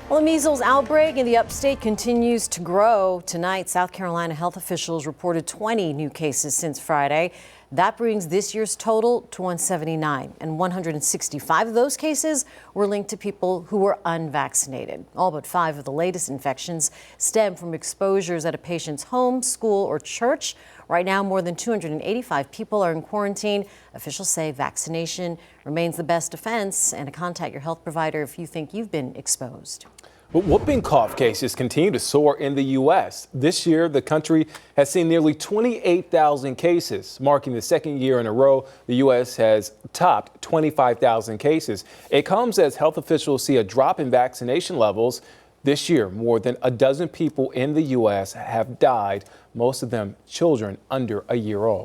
Well, the measles outbreak in the upstate continues to grow. Tonight, South Carolina health officials reported 20 new cases since Friday. That brings this year's total to 179, and 165 of those cases were linked to people who were unvaccinated. All but 5 of the latest infections stem from exposures at a patient's home, school, or church. Right now, more than 285 people are in quarantine. Officials say vaccination remains the best defense, and to contact your health provider if you think you've been exposed. But whooping cough cases continue to soar in the U.S. This year, the country has seen nearly 28,000 cases, marking the second year in a row the U.S. has topped 25,000 cases. It comes as health officials see a drop in vaccination levels. This year, more than a dozen people in the U.S. have died, most of them children under a year old.